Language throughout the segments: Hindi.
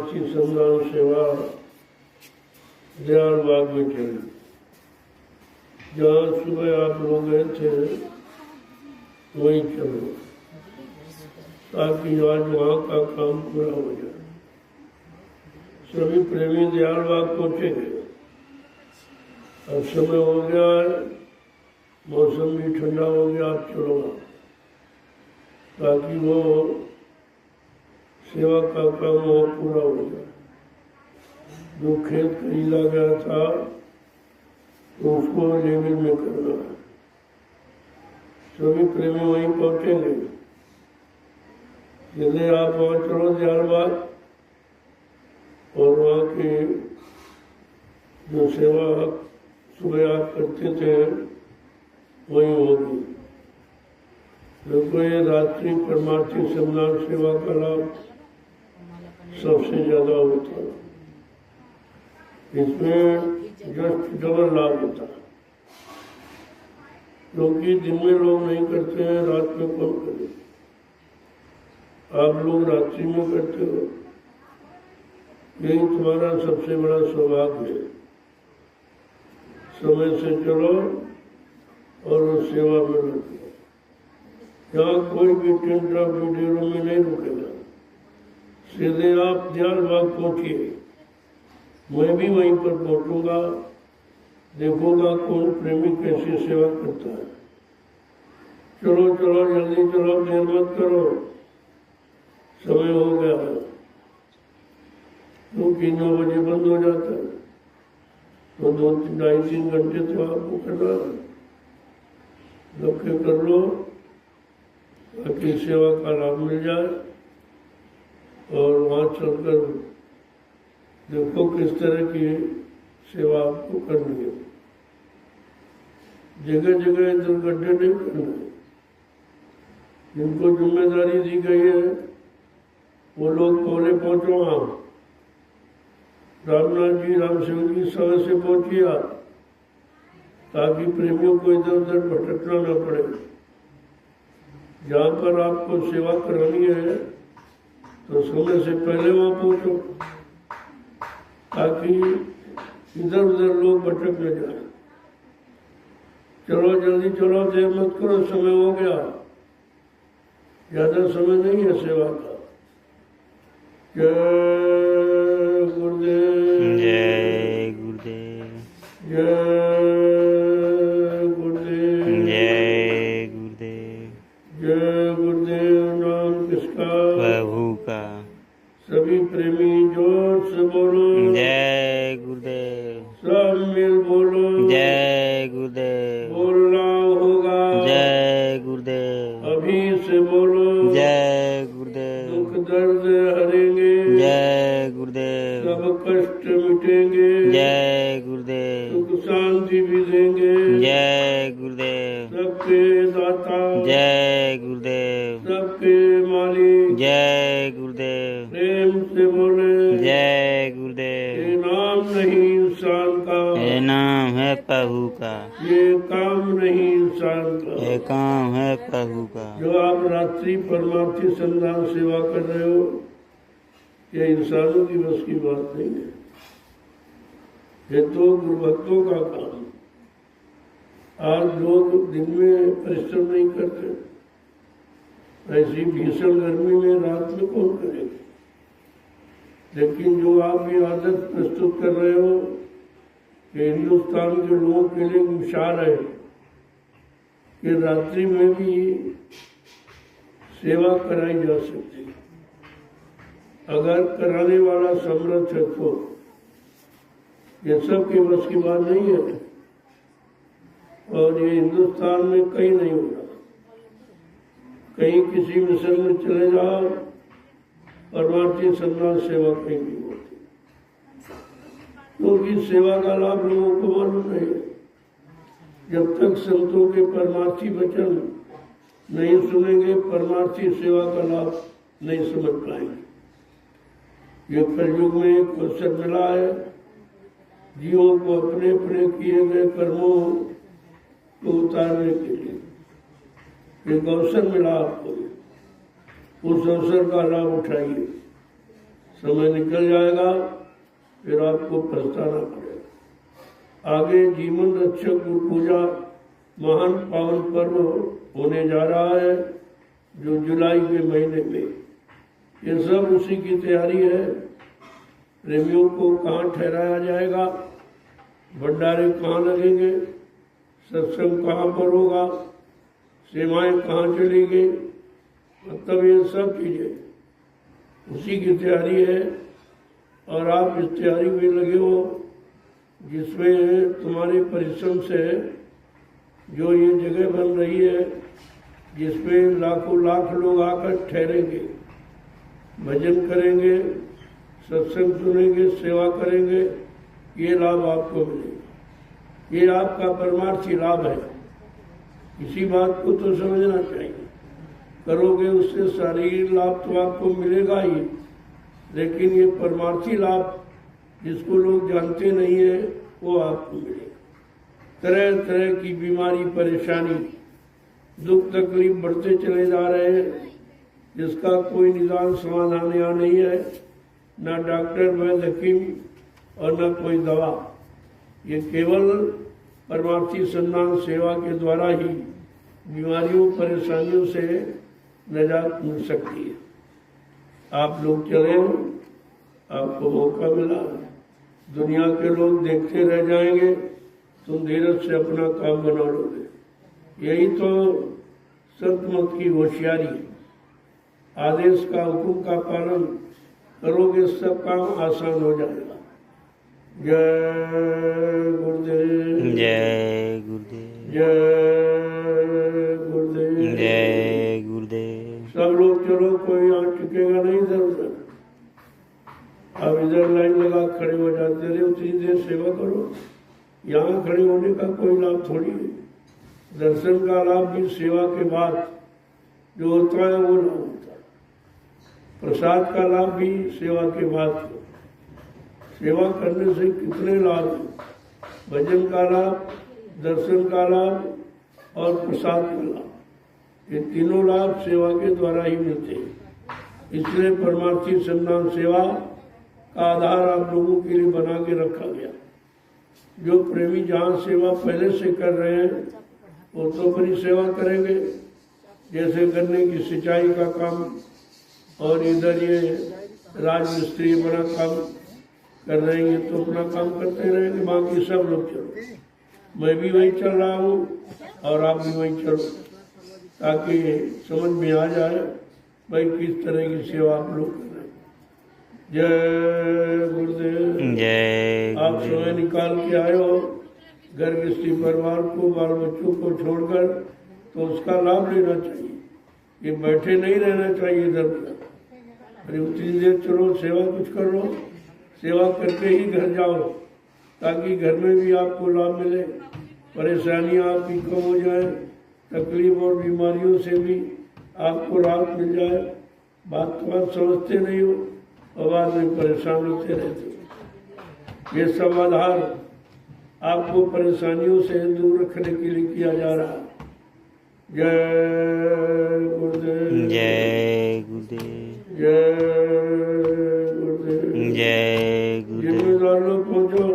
परमार्थी संधान सेवा दयाल बाग में चली। जहाँ सुबह आप लोग गए थे वहीं चलो, ताकि आज वहाँ का काम पूरा हो जाए। सभी प्रेमी दयाल बाग पहुँचेंगे। अब समय हो गया है, मौसम भी ठंडा हो गया, आप चलो ताकि वो सेवा का काम वहाँ पूरा हो जाए। जो खेत खरीदा गया था तो उसको लेवल में करना है। सभी प्रेमी वहीं पहुंचेंगे। यदि आप वहाँ चलो दयाल बाग, और वहाँ की जो सेवा सुबह आप करते थे वही होगी। देखो, ये रात्रि परमार्थी सम्मान सेवा का लाभ सबसे ज्यादा होता है। इसमें जस्ट डबल लाभ होता है, क्योंकि दिन में लोग नहीं करते हैं, रात में कौन करे। आप लोग रात्रि में करते हो, यही तुम्हारा सबसे बड़ा सौभाग्य है। समय से चलो और उस सेवा में लगो। यहाँ कोई भी टेंट ऑफ ड्यूटी में नहीं रुकेगा। सीधे आप दयाल बाग पहुंचिए, मैं भी वहीं पर पहुंचूंगा, देखूंगा कौन प्रेमी कैसी सेवा करता है। चलो चलो जल्दी चलो, देर मत करो, समय हो गया है, क्योंकि 9 बजे बंद हो जाता है। तो 2-2.5-3 घंटे तो आपको करना है। लक्ष्य कर लो ताकि सेवा का लाभ मिल जाए। और वहाँ चलकर देखो किस तरह की सेवा आपको करनी है। जगह जगह इधर गड्ढे नहीं करना है। जिनको जिम्मेदारी दी गई है वो लोग पहले पहुंचो। वहाँ रामनाथ जी, राम सिंह जी समय से पहुंचिए आप, ताकि प्रेमियों को इधर उधर भटकना न पड़े। जहाँ पर आपको सेवा करानी है तो समय से पहले वहाँ पहुंचो, ताकि इधर उधर लोग भटक न जाए। चलो जल्दी चलो, देर मत करो, समय हो गया। ज्यादा समय नहीं है सेवा का। जय गुरुदेव, जय गुरुदेव, जय गुरुदेव, जय गुरुदेव। जय गुरुदेव। नाम किसका? प्रभु का। सभी प्रेमी जोर से बोलो जय गुरुदेव। सब मिल बोलो जय गुरुदेव। बोलना होगा। जय गुरुदेव। अभी से बोलो जय गुरुदेव। दुख दर्द हरेंगे, जय गुरुदेव। सब कष्ट मिटेंगे, जय गुरुदेव। सुख शांति भी देंगे। जय गुरुदेव। सबके दाता, जय गुरुदेव। सबके मालिक, जय गुरुदेव। प्रेम से बोले जय गुरुदेव। ये नाम नहीं इंसान का, ये नाम है प्रभु का, ये काम नहीं इंसान का। ये काम है प्रभु का। जो आप रात्रि परमार्थी संधान सेवा कर रहे हो, ये इंसानों की बस की बात नहीं है। ये तो गुरुभक्तों का काम। आज लोग दिन में परिश्रम नहीं करते, ऐसी भीषण गर्मी में रात में कौन करेगा। लेकिन जो आप ये आदत प्रस्तुत कर रहे हो कि हिंदुस्तान के लोगों के लिए मिसाल है कि रात्रि में भी सेवा कराई जा सकती है, अगर कराने वाला समर्थ है तो। ये सब की बस की बात नहीं है, और ये हिंदुस्तान में कहीं नहीं हो रहा। कहीं किसी मिशन में चले जाओ, परमार्थी संधान सेवा कहीं नहीं होती, क्योंकि सेवा का लाभ लोगों को मालूम नहीं है। जब तक संतों के परमार्थी वचन नहीं सुनेंगे, परमार्थी सेवा का लाभ नहीं समझ पाएंगे। ये कलयुग में एक अवसर मिला है जीवों को अपने अपने किए गए कर्मों को उतारने के लिए। एक अवसर मिला आपको, उस अवसर का लाभ उठाइए। समय निकल जाएगा, फिर आपको पछताना पड़ेगा। आगे जीवन रक्षक गुरु पूजा महान पावन पर्व होने जा रहा है, जो जुलाई के महीने में। ये सब उसी की तैयारी है। प्रेमियों को कहाँ ठहराया जाएगा, भंडारे कहाँ लगेंगे, सत्संग कहाँ पर होगा, सेवाएं कहाँ चलेंगी, मतलब ये सब चीजें उसी की तैयारी है। और आप इस तैयारी में लगे हो, जिसमें तुम्हारे परिश्रम से जो ये जगह बन रही है, जिसमें लाखों लाख लोग आकर ठहरेंगे, भजन करेंगे, सत्संग सुनेंगे, सेवा करेंगे, ये लाभ आपको मिलेगा। ये आपका परमार्थी लाभ है। इसी बात को तो समझना चाहिए। करोगे उससे शारीरिक लाभ तो आपको मिलेगा ही, लेकिन ये परमार्थी लाभ जिसको लोग जानते नहीं है, वो आपको मिलेगा। तरह तरह की बीमारी, परेशानी, दुख तकलीफ बढ़ते चले जा रहे हैं, जिसका कोई निदान समाधान यहाँ नहीं है, ना डॉक्टर वैद्य हकीम और न कोई दवा। ये केवल परमार्थी संधान सेवा के द्वारा ही बीमारियों परेशानियों से निजात मिल सकती है। आप लोग चले हो, आपको मौका मिला। दुनिया के लोग देखते रह जाएंगे, तुम धीरज से अपना काम बना लोगे। यही तो संत मत की होशियारी है। आदेश का, हुक्म का पालन करोगे, सब काम आसान हो जाएगा। जय गुरुदेव, जय गुरुदेव, जय गुरुदेव, जय गुरुदेव। सब लोग चलो, कोई यहाँ टिकेगा नहीं इधर उधर। अब इधर लाइन लगा खड़े हो जाते रहे, उतनी देर सेवा करो। यहाँ खड़े होने का कोई लाभ थोड़ी है। दर्शन का लाभ भी सेवा के बाद जो होता है वो लाभ होता है। प्रसाद का लाभ भी सेवा के बाद हो। सेवा करने से कितने लाभ हैं? भजन का लाभ, दर्शन का लाभ और प्रसाद का लाभ, ये तीनों लाभ सेवा के द्वारा ही मिलते हैं। इसलिए परमार्थी संधान सेवा का आधार आप लोगों के लिए बना के रखा गया। जो प्रेमी जहाँ सेवा पहले से कर रहे हैं, वो तो अपनी सेवा करेंगे, जैसे गन्ने की सिंचाई का काम, और इधर ये राजमिस्त्री बड़ा काम कर रहे हैं, तो अपना काम करते रहेंगे। बाकी सब लोग चलो, मैं भी वही चल रहा हूँ और आप भी वही चलो, ताकि समझ में आ जाए भाई किस तरह की सेवा आप लोग कर रहे हैं। जय गुरुदेव। जय आप समय निकाल के आए हो, घर गृहस्थी परिवार को, बाल बच्चों को छोड़कर, तो उसका लाभ लेना चाहिए। ये बैठे नहीं रहना चाहिए इधर उधर। अरे उतनी देर चलो, सेवा कुछ कर लो, सेवा करके ही घर जाओ, ताकि घर में भी आपको लाभ मिले, परेशानियां आपकी कम हो जाए, तकलीफ और बीमारियों से भी आपको राहत मिल जाए। बात तो आप समझते नहीं हो और बाद में परेशान होते रहते हो। ये सब आधार आपको परेशानियों से दूर रखने के लिए किया जा रहा है। जय गुरुदेव, जय गुरुदेव, जय गुरुदेव, जय गुरुदेव। जिम्मेदार लोग पहुंचो,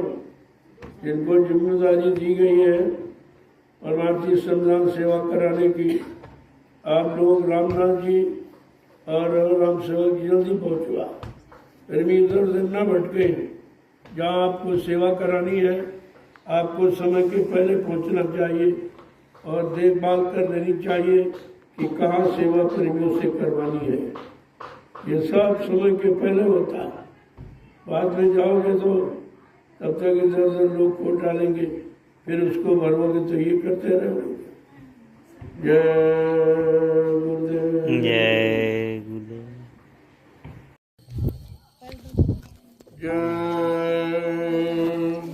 जिनको जिम्मेदारी दी गई है परमार्थी संधान सेवा कराने की। आप लोग रामनाथ जी और राम सेवक जी जल्दी पहुंचवा, फिर भी इधर उधर न भटके। जहाँ आपको सेवा करानी है, आपको समय के पहले पहुंचना चाहिए और देखभाल कर लेनी चाहिए कि कहाँ सेवा प्रेमियों से करवानी है। ये सब समय के पहले होता है। बाद में जाओगे तो तब तक इधर उधर लोग खोट डालेंगे, फिर उसको भरोगे तो ये करते रहोगे। जय गुरुदेव, जय गुरुदेव, जय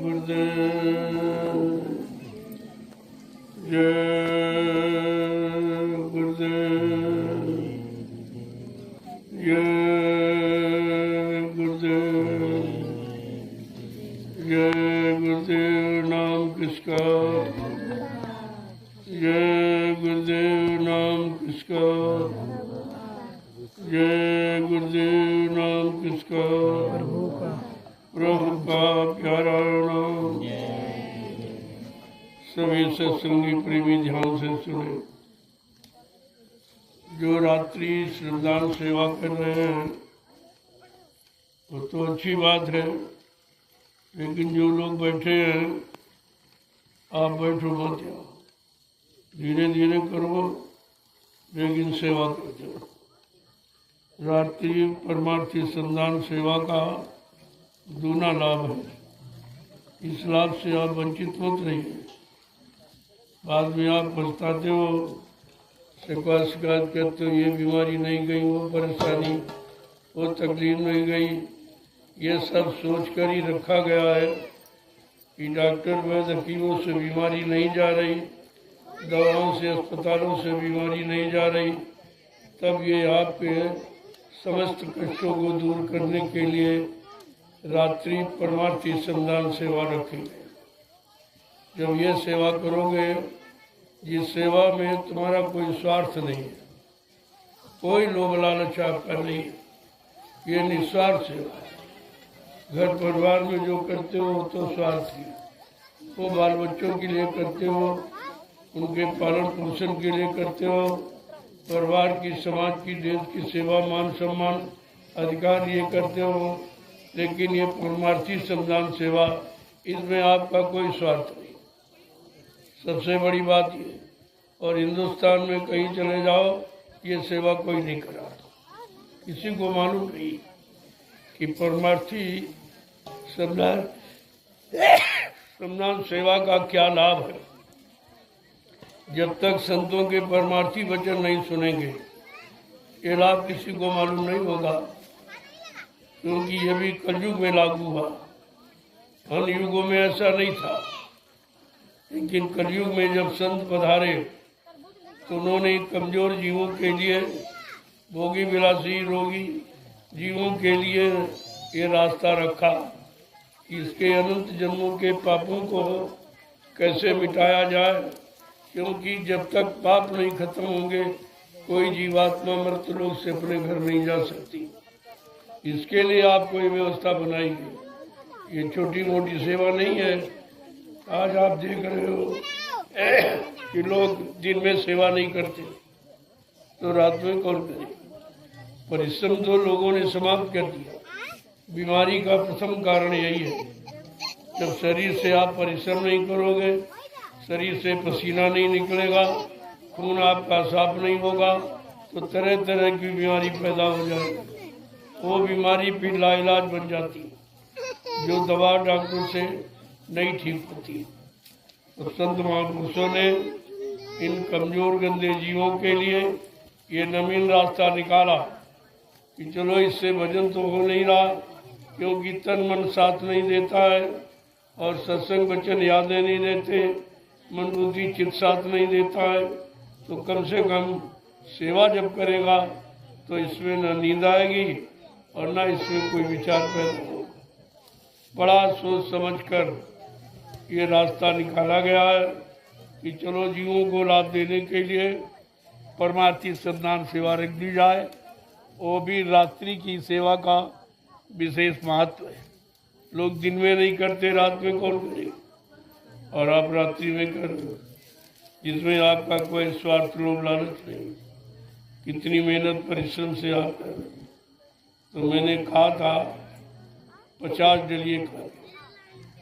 गुरुदेव, जय गुरुदेव, जय गुरुदेव, जय गुरुदेव। नाम किसका? जय गुरुदेव। नाम किसका? जय गुरुदेव। नाम किसका? राम का प्यारा नाम। सभी सत्संगी प्रेमी ध्यान से सुने। जो रात्रि श्रमदान सेवा कर रहे हैं वो तो अच्छी बात है, लेकिन जो लोग बैठे हैं आप बैठो मत जाओ, धीरे धीरे करो, लेकिन सेवा करते हो। रात्रि परमार्थी श्रमदान सेवा का दूना लाभ है, इस लाभ से आप वंचित मत रहिए। बाद में आप पछताते हो, शिकायत करते हो, ये बीमारी नहीं गई, वो परेशानी, वो तकलीफ नहीं गई। ये सब सोच कर ही रखा गया है कि डॉक्टर वैद्य हकीमों से बीमारी नहीं जा रही, दवाओं से अस्पतालों से बीमारी नहीं जा रही। तब ये आपके समस्त कष्टों को दूर करने के लिए रात्रि परमार्थी श्रमदान सेवा रखेंगे। जब ये सेवा करोगे, जिस सेवा में तुम्हारा कोई स्वार्थ नहीं है, कोई लोभ लालच आपका नहीं है, ये निस्वार्थ सेवा है। घर परिवार में जो करते हो तो स्वार्थ है, वो बाल बच्चों के लिए करते हो, उनके पालन पोषण के लिए करते हो, परिवार की, समाज की, देश की सेवा, मान सम्मान अधिकार ये करते हो। लेकिन ये परमार्थी श्रमदान सेवा, इसमें आपका कोई स्वार्थ नहीं, सबसे बड़ी बात ये। और हिंदुस्तान में कहीं चले जाओ, ये सेवा कोई नहीं करा, किसी को मालूम नहीं कि परमार्थी श्रमदान सेवा का क्या लाभ है। जब तक संतों के परमार्थी वचन नहीं सुनेंगे, ये लाभ किसी को मालूम नहीं होगा, क्योंकि ये भी कलयुग में लागू हुआ। अन्य युगों में ऐसा नहीं था, लेकिन कलयुग में जब संत पधारे तो उन्होंने कमजोर जीवों के लिए, भोगी विलासी रोगी जीवों के लिए ये रास्ता रखा। इसके अनंत जन्मों के पापों को कैसे मिटाया जाए, क्योंकि जब तक पाप नहीं खत्म होंगे, कोई जीवात्मा मृतलोक से अपने घर नहीं जा सकती। इसके लिए आपको ये व्यवस्था बनाई है। ये छोटी मोटी सेवा नहीं है। आज आप देख रहे हो कि लोग दिन में सेवा नहीं करते तो रात में कौन करे। परिश्रम तो लोगों ने समाप्त कर दिया। बीमारी का प्रथम कारण यही है। जब शरीर से आप परिश्रम नहीं करोगे, शरीर से पसीना नहीं निकलेगा, खून आपका साफ नहीं होगा, तो तरह तरह की बीमारी पैदा हो जाएगी। वो बीमारी फिर लाइलाज बन जाती है, जो दवा डॉक्टर से नहीं ठीक होती। तो संत महापुरुषों ने इन कमजोर गंदे जीवों के लिए ये नवीन रास्ता निकाला कि चलो इससे भजन तो हो नहीं रहा, क्योंकि तन मन साथ नहीं देता है, और सत्संग वचन यादें नहीं देते, मन बुद्धि चित्त साथ नहीं देता है। तो कम से कम सेवा जब करेगा तो इसमें न नींद आएगी और न इसमें कोई विचार पैदा होगा। बड़ा सोच समझकर ये रास्ता निकाला गया है कि चलो जीवों को लाभ देने के लिए परमार्थी श्रमदान सेवा रख दी जाए। वो भी रात्रि की सेवा का विशेष महत्व है। लोग दिन में नहीं करते, रात में कौन करे, और आप रात्रि में कर, जिसमें आपका कोई स्वार्थ लोभ लालच नहीं। कितनी मेहनत परिश्रम से आप कर रहे। तो मैंने कहा था 50 डलिए का,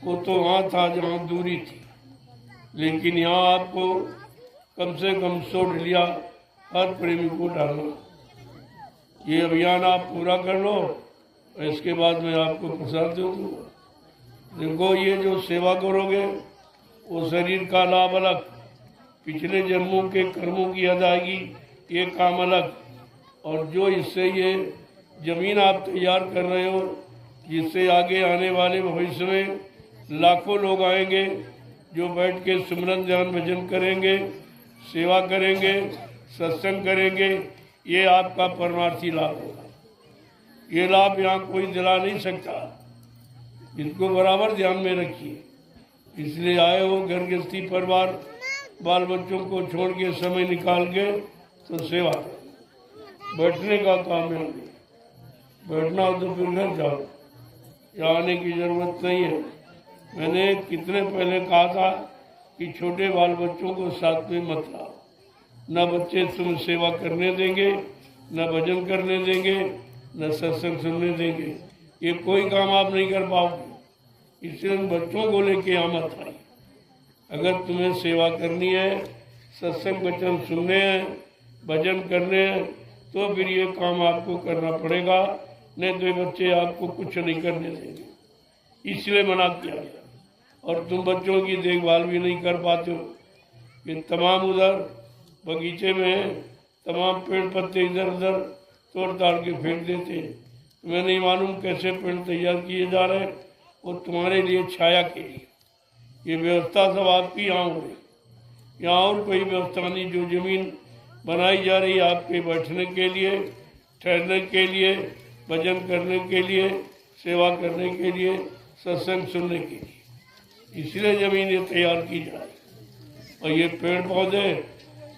वो तो वहाँ था जहाँ दूरी थी, लेकिन यहाँ आपको कम से कम 100 डलिया हर प्रेमी को डालना। ये अभियान आप पूरा कर लो, इसके बाद मैं आपको प्रसाद दे दूँगा। देखो, ये जो सेवा करोगे वो शरीर का लाभ अलग, पिछले जन्मों के कर्मों की अदायगी ये काम अलग, और जो इससे ये जमीन आप तैयार कर रहे हो, जिससे आगे आने वाले भविष्य में लाखों लोग आएंगे जो बैठ के सुमरन ध्यान भजन करेंगे, सेवा करेंगे, सत्संग करेंगे। ये आपका परमार्थी लाभ होगा। ये लाभ यहाँ कोई दिला नहीं सकता। इसको बराबर ध्यान में रखिए। इसलिए आए हो घर गृहस्थी परिवार बाल बच्चों को छोड़ के समय निकाल के तो सेवा। बैठने का काम है, बैठना हो तो फिर घर जाओ। यहाँ आने की जरूरत नहीं है। मैंने कितने पहले कहा था कि छोटे बाल बच्चों को साथ में मत लाओ। न बच्चे तुम सेवा करने देंगे, न भजन करने देंगे, न सत्संग सुनने देंगे। ये कोई काम आप नहीं कर पाओगे। इसलिए बच्चों को लेके यहाँ मत आइए। अगर तुम्हें सेवा करनी है, सत्संग वचन सुनने हैं, भजन करने हैं, तो फिर ये काम आपको करना पड़ेगा, नहीं तो ये बच्चे आपको कुछ नहीं करने देंगे। इसलिए मना किया गया। और तुम बच्चों की देखभाल भी नहीं कर पाते हो। ये तमाम उधर बगीचे में तमाम पेड़ पत्ते इधर उधर तोड़ ताड़ के फेंक देते हैं। तुम्हें नहीं मालूम कैसे पेड़ तैयार किए जा रहे हैं, वो तुम्हारे लिए छाया के लिए। ये व्यवस्था सब आपकी यहाँ हो रही। यहाँ और कोई व्यवस्था नहीं। जो जमीन बनाई जा रही है आपके बैठने के लिए, ठहरने के लिए, भजन करने के लिए, सेवा करने के लिए, सत्संग सुनने के लिए, इसलिए जमीन ये तैयार की जा रही। और ये पेड़ पौधे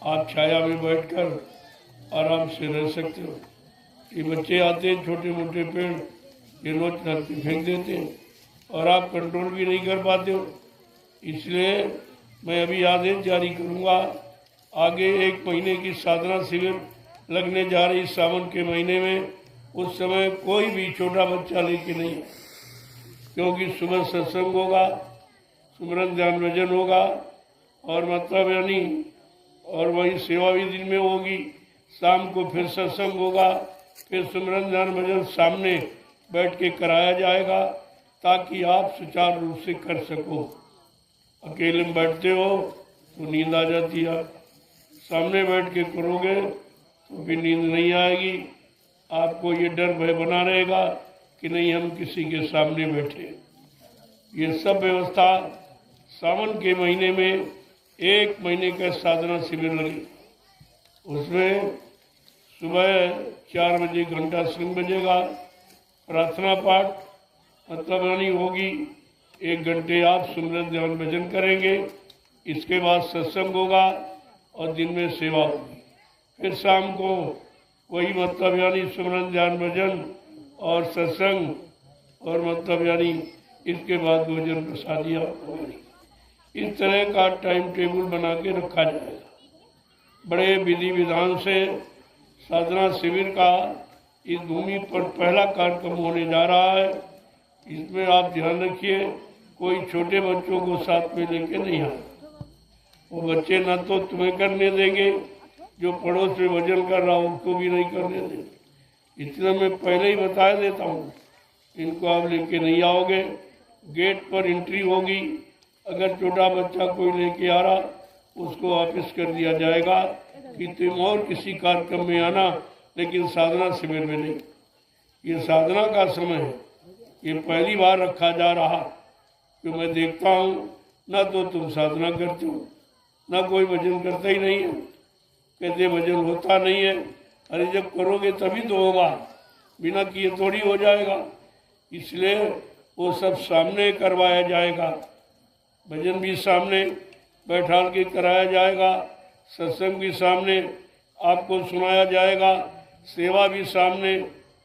आप छाया में बैठकर आराम से रह सकते हो। ये बच्चे आते हैं, छोटे मोटे पेड़ ये नोच नोच के फेंक देते हैं और आप कंट्रोल भी नहीं कर पाते हो। इसलिए मैं अभी आदेश जारी करूँगा। आगे 1 महीने की साधना शिविर लगने जा रही सावन के महीने में। उस समय कोई भी छोटा बच्चा लेके नहीं है, क्योंकि सुबह सत्संग होगा, सुमरन ध्यान भजन होगा और मतलब यानी और वही सेवा भी दिन में होगी। शाम को फिर सत्संग होगा, फिर सुमरन ध्यान भजन सामने बैठ के कराया जाएगा, ताकि आप सुचारू रूप से कर सको। अकेले में बैठते हो तो नींद आ जाती है, सामने बैठ के करोगे तो भी नींद नहीं आएगी। आपको ये डर भय बना रहेगा कि नहीं हम किसी के सामने बैठे। ये सब व्यवस्था सावन के महीने में 1 महीने का साधना शिविर लगी। उसमें सुबह 4 बजे घंटा सिंह बजेगा, प्रार्थना पाठ मतलब यानी होगी। 1 घंटे आप सुमरन ध्यान भजन करेंगे। इसके बाद सत्संग होगा और दिन में सेवा होगी। फिर शाम को वही मतलब यानी सुमरन ध्यान भजन और सत्संग और मतलब यानी इसके बाद भोजन प्रसादियाँ होगी। इस तरह का टाइम टेबल बना के रखा जाएगा। बड़े विधि विधान से साधना शिविर का इस भूमि पर पहला कार्यक्रम होने जा रहा है। इसमें आप ध्यान रखिए, कोई छोटे बच्चों को साथ में लेके नहीं आए। वो बच्चे ना तो तुम्हें करने देंगे, जो पड़ोस में भजन कर रहा हो उसको भी नहीं करने देंगे। इतना मैं पहले ही बता देता हूँ, इनको आप लेके नहीं आओगे। गेट पर एंट्री होगी। अगर छोटा बच्चा कोई लेके आ रहा उसको वापस कर दिया जाएगा कि तुम और किसी कार्यक्रम में आना, लेकिन साधना शिविर में नहीं। ये साधना का समय है, ये पहली बार रखा जा रहा। कि मैं देखता हूँ ना तो तुम साधना करते हो, ना कोई भजन करता ही नहीं है। कहते भजन होता नहीं है। अरे जब करोगे तभी तो होगा, बिना किए थोड़ी हो जाएगा। इसलिए वो सब सामने करवाया जाएगा। भजन भी सामने बैठा के कराया जाएगा, सत्संग भी सामने आपको सुनाया जाएगा, सेवा भी सामने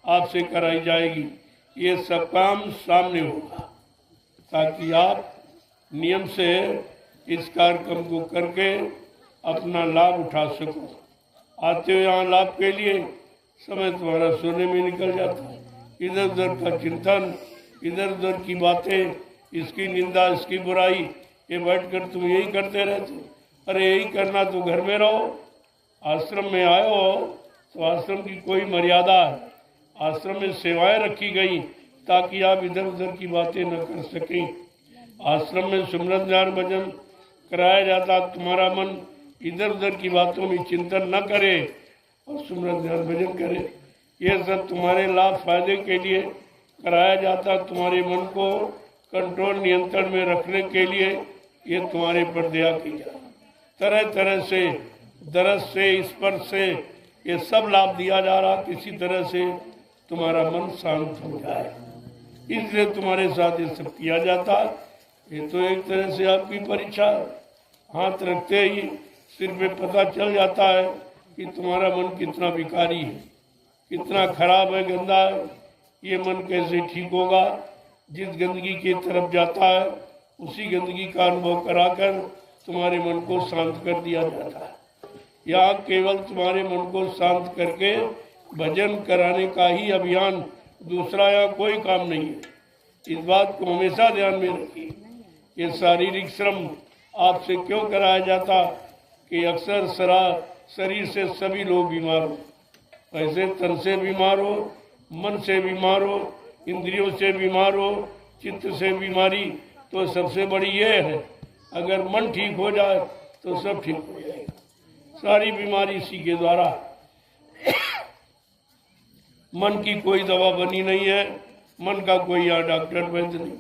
आपसे कराई जाएगी। ये सब काम सामने होगा, ताकि आप नियम से इस कार्यक्रम को करके अपना लाभ उठा सको। आते हो यहाँ लाभ के लिए, समय तुम्हारा सोने में निकल जाता है। इधर उधर का चिंतन, इधर उधर की बातें, इसकी निंदा, इसकी बुराई, ये बैठकर तुम यही करते रहते। अरे यही करना तो घर में रहो। आश्रम में आए हो तो आश्रम की कोई मर्यादा है। आश्रम में सेवाएं रखी गई ताकि आप इधर उधर की बातें न कर सकें। आश्रम में सुमरन ध्यान भजन कराया जाता, तुम्हारा मन इधर उधर की बातों में चिंतन न करे और सुमरन ध्यान भजन करे। ये सब तुम्हारे लाभ फायदे के लिए कराया जाता। तुम्हारे मन को कंट्रोल नियंत्रण में रखने के लिए ये तुम्हारे पर दया की जाए। तरह तरह से दरस से स्पर्श से ये सब लाभ दिया जा रहा, किसी तरह से तुम्हारा मन शांत हो जाए, इसलिए तुम्हारे साथ ये सब किया जाता। ये तो एक तरह से आपकी परीक्षा। हाथ रखते ही सिर पे पता चल जाता है कि तुम्हारा मन कितना विकारी है, कितना खराब है, गंदा है। ये मन कैसे ठीक होगा? जिस गंदगी की तरफ जाता है उसी गंदगी का अनुभव कराकर तुम्हारे मन को शांत कर दिया जाता है। यहाँ केवल तुम्हारे मन को शांत करके भजन कराने का ही अभियान, दूसरा यहाँ कोई काम नहीं है। इस बात को हमेशा ध्यान में रखिए। ये शारीरिक श्रम आपसे क्यों कराया जाता कि अक्सर शरीर से सभी लोग बीमार हो, ऐसे तन से बीमार हो, मन से बीमार हो, इंद्रियों से बीमार हो, चित्त से बीमारी तो सबसे बड़ी ये है, अगर मन ठीक हो जाए तो सब ठीक हो जाएगा। सारी बीमारी इसी के द्वारा। मन की कोई दवा बनी नहीं है, मन का कोई यहाँ डॉक्टर वैद्य नहीं।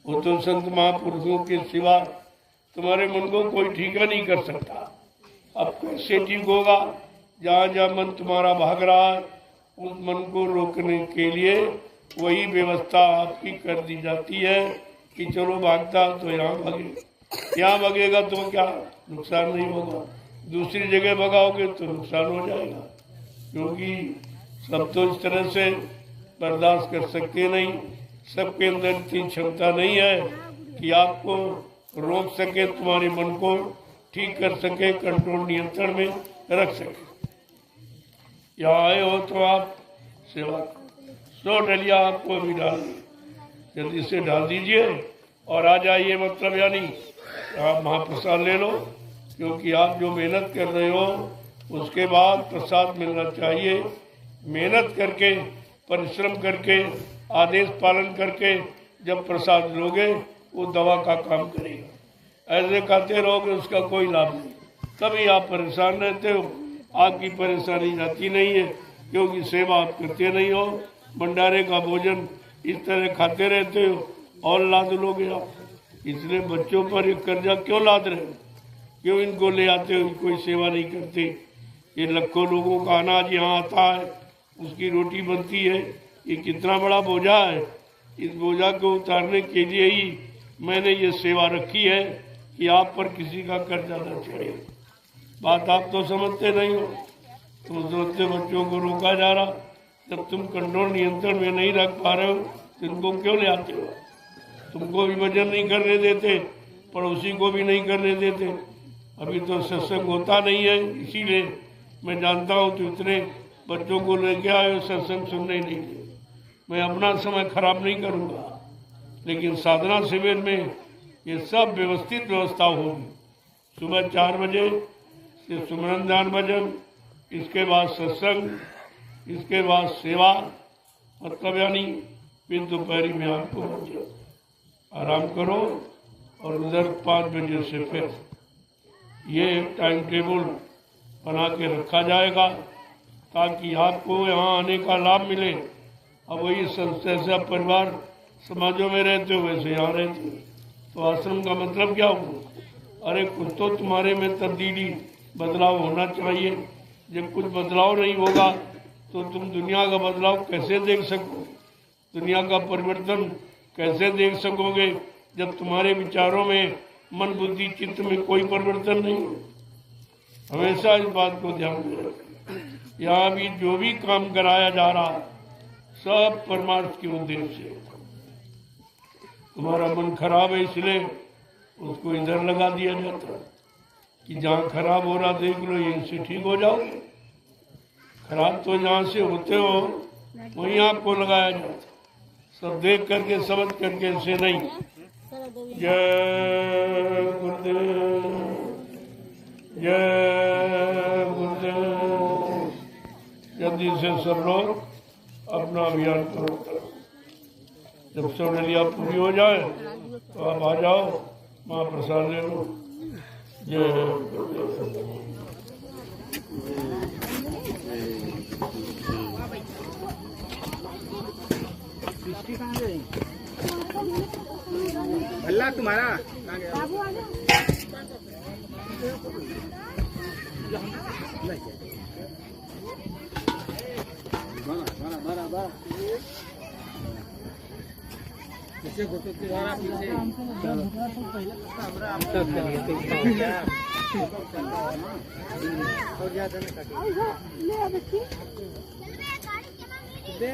वो तो संत महापुरुषों के सिवा तुम्हारे मन को कोई ठीक नहीं कर सकता। अब कैसे ठीक होगा? जहाँ जहाँ मन तुम्हारा भाग रहा है उस मन को रोकने के लिए वही व्यवस्था आपकी कर दी जाती है कि चलो भागता तो यहाँ भागे, यहाँ भागेगा तो क्या नुकसान नहीं होगा, दूसरी जगह भगाओगे तो नुकसान हो जाएगा। क्योंकि सब तो इस तरह से बर्दाश्त कर सकते नहीं, सबके अंदर इतनी क्षमता नहीं है कि आपको रोक सके, तुम्हारे मन को ठीक कर सके, कंट्रोल नियंत्रण में रख सके। यहाँ आए हो तो आप सेवा करो। 100 डलिया आपको अभी डाल दी, जल्दी से डाल दीजिए और आ जाइए। मतलब यानी आप महाप्रसाद ले लो, क्योंकि आप जो मेहनत कर रहे हो उसके बाद प्रसाद मिलना चाहिए। मेहनत करके, परिश्रम करके, आदेश पालन करके जब प्रसाद लोगे वो दवा का काम करेगा। ऐसे खाते रहोगे उसका कोई लाभ नहीं, तभी आप परेशान रहते हो। आपकी परेशानी जाती नहीं है क्योंकि सेवा आप करते नहीं हो। भंडारे का भोजन इस तरह खाते रहते हो और लाद लोगे आप। इसलिए बच्चों पर ये कर्जा क्यों लाद रहे हो? क्यों इनको ले आते हो? कोई सेवा नहीं करते। ये लाखों लोगों का अनाज यहाँ आता है, उसकी रोटी बनती है। ये कितना बड़ा बोझा है। इस बोझा को उतारने के लिए ही मैंने ये सेवा रखी है कि आप पर किसी का कर्जा न चढ़े। बात आप तो समझते नहीं हो। तुम सोचते बच्चों को रोका जा रहा, जब तुम कंट्रोल नियंत्रण में नहीं रख पा रहे हो तो इनको क्यों ले आते हो? तुमको भी भजन नहीं करने देते, पड़ोसी को भी नहीं करने देते। अभी तो सत्संग होता नहीं है, इसीलिए मैं जानता हूँ तो इतने बच्चों को लेके आए हो सत्संग सुनने नहीं दे। मैं अपना समय खराब नहीं करूँगा, लेकिन साधना शिविर में ये सब व्यवस्थित व्यवस्था होगी। सुबह 4 बजे से सुमरन ध्यान भजन, इसके बाद सत्संग, इसके बाद सेवा। मतलब यानी फिर दोपहरी में आपको आराम करो और उधर 5 बजे से फिर ये टाइम टेबल बना के रखा जाएगा ताकि आपको यहाँ आने का लाभ मिले। अब वही जैसा परिवार समाजों में रहते हो वैसे यहाँ रहते हो, तो आश्रम का मतलब क्या हुआ? अरे कुछ तो तुम्हारे में तब्दीली, बदलाव होना चाहिए। जब कुछ बदलाव नहीं होगा तो तुम दुनिया का बदलाव कैसे देख सकोगे? दुनिया का परिवर्तन कैसे देख सकोगे जब तुम्हारे विचारों में, मन बुद्धि चित्त में कोई परिवर्तन नहीं हो? हमेशा इस बात को ध्यान में रखें। यहाँ भी जो भी काम कराया जा रहा सब परमार्थ के उद्देश्य से। तुम्हारा मन खराब है इसलिए उसको इधर लगा दिया जाता है कि जहाँ खराब हो रहा देख लो, यहीं से ठीक हो जाओगे। खराब तो जहाँ से होते हो वहीं आपको लगाया जाता, सब देख करके समझ करके से नहीं। जय गुरुदेव, जय गुरुदेव। जल्दी से सब लोग अपना अभियान करो। जब सब डलिया पूरी हो जाए तो आप आ जाओ, महाप्रसाद ले लो। जय गुरुदेव। भल्ला तुम्हारा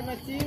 बच्ची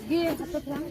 Gih, satu terang.